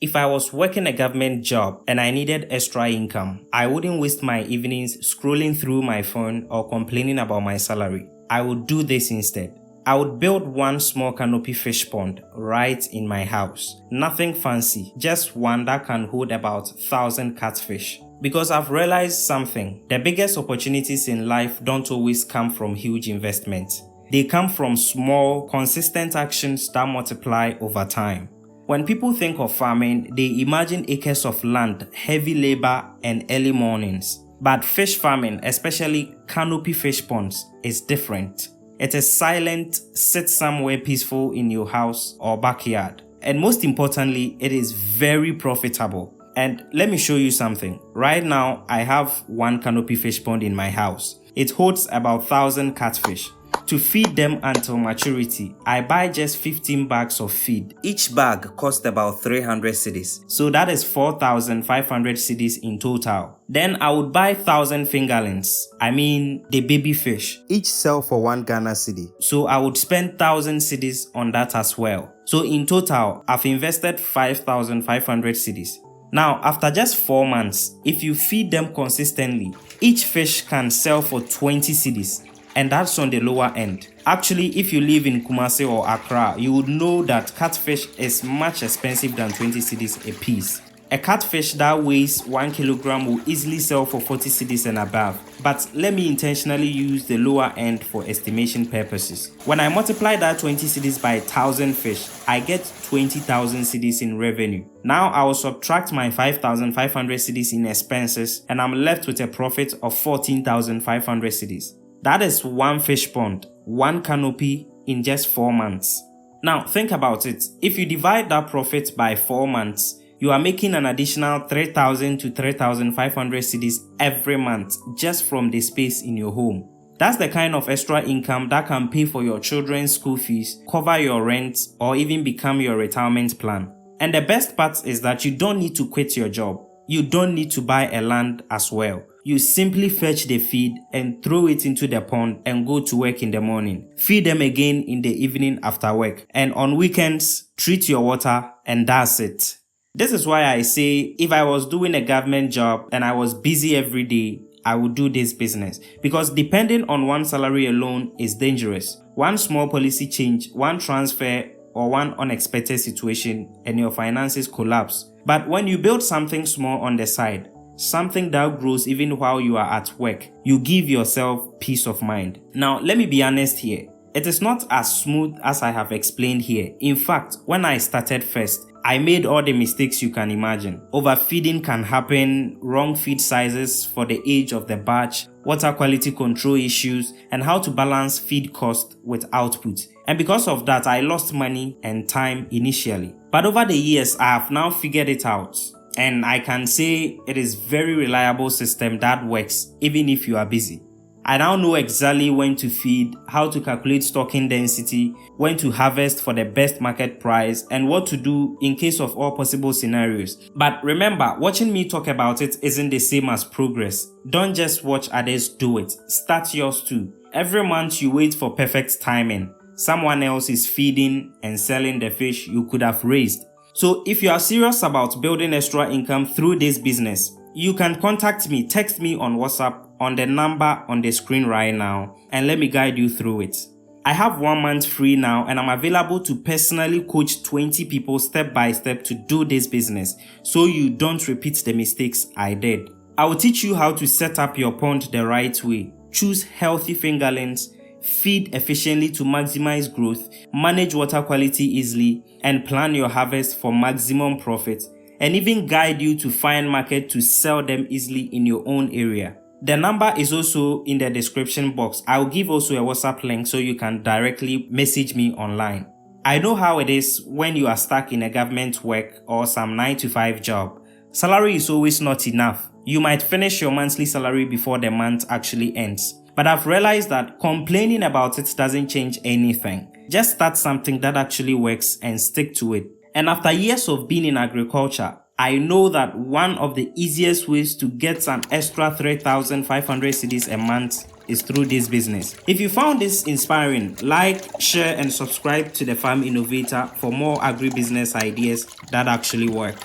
If I was working a government job and I needed extra income, I wouldn't waste my evenings scrolling through my phone or complaining about my salary. I would do this instead. I would build one small canopy fish pond right in my house. Nothing fancy, just one that can hold about 1,000 catfish. Because I've realized something, the biggest opportunities in life don't always come from huge investments. They come from small, consistent actions that multiply over time. When people think of farming, they imagine acres of land, heavy labor, and early mornings. But fish farming, especially canopy fish ponds, is different. It is silent, sit somewhere peaceful in your house or backyard. And most importantly, it is very profitable. And let me show you something. Right now, I have one canopy fish pond in my house. It holds about 1,000 catfish. To feed them until maturity, I buy just 15 bags of feed. Each bag costs about 300 cedis. So that is 4,500 cedis in total. Then I would buy 1,000 fingerlings. I mean the baby fish. Each sell for 1 Ghana cedi. So I would spend 1,000 cedis on that as well. So in total, I've invested 5,500 cedis. Now, after just 4 months, if you feed them consistently, each fish can sell for 20 cedis. And that's on the lower end. Actually, if you live in Kumasi or Accra, you would know that catfish is much expensive than 20 cedis a piece. A catfish that weighs 1 kilogram will easily sell for 40 cedis and above. But let me intentionally use the lower end for estimation purposes. When I multiply that 20 cedis by 1,000 fish, I get 20,000 cedis in revenue. Now I will subtract my 5,500 cedis in expenses and I'm left with a profit of 14,500 cedis. That is one fish pond, one canopy in just 4 months. Now think about it. If you divide that profit by 4 months, you are making an additional 3,000 to 3,500 cedis every month just from the space in your home. That's the kind of extra income that can pay for your children's school fees, cover your rent, or even become your retirement plan. And the best part is that you don't need to quit your job. You don't need to buy a land as well. You simply fetch the feed and throw it into the pond and go to work in the morning. Feed them again in the evening after work. And on weekends, treat your water and that's it. This is why I say if I was doing a government job and I was busy every day, I would do this business. Because depending on one salary alone is dangerous. One small policy change, one transfer, or one unexpected situation and your finances collapse. But when you build something small on the side, something that grows even while you are at work, you give yourself peace of mind. Now, let me be honest here. It is not as smooth as I have explained here. In fact, when I started first, I made all the mistakes you can imagine. Overfeeding can happen, wrong feed sizes for the age of the batch, water quality control issues, and how to balance feed cost with output. And because of that, I lost money and time initially. But over the years, I have now figured it out. And I can say it is very reliable system that works even if you are busy. I now know exactly when to feed, how to calculate stocking density, when to harvest for the best market price, and what to do in case of all possible scenarios. But remember, watching me talk about it isn't the same as progress. Don't just watch others do it. Start yours too. Every month you wait for perfect timing. Someone else is feeding and selling the fish you could have raised. So if you are serious about building extra income through this business, you can contact me, text me on WhatsApp on the number on the screen right now and let me guide you through it. I have 1 month free now and I'm available to personally coach 20 people step by step to do this business so you don't repeat the mistakes I did. I will teach you how to set up your pond the right way, choose healthy fingerlings, feed efficiently to maximize growth, manage water quality easily, and plan your harvest for maximum profit, and even guide you to find market to sell them easily in your own area. The number is also in the description box. I'll give also a WhatsApp link so you can directly message me online. I know how it is when you are stuck in a government work or some 9-to-5 job. Salary is always not enough. You might finish your monthly salary before the month actually ends. But I've realized that complaining about it doesn't change anything. Just start something that actually works and stick to it. And after years of being in agriculture, I know that one of the easiest ways to get an extra 3,500 cedis a month is through this business. If you found this inspiring, like, share and subscribe to the Farm Innovator for more agribusiness ideas that actually work.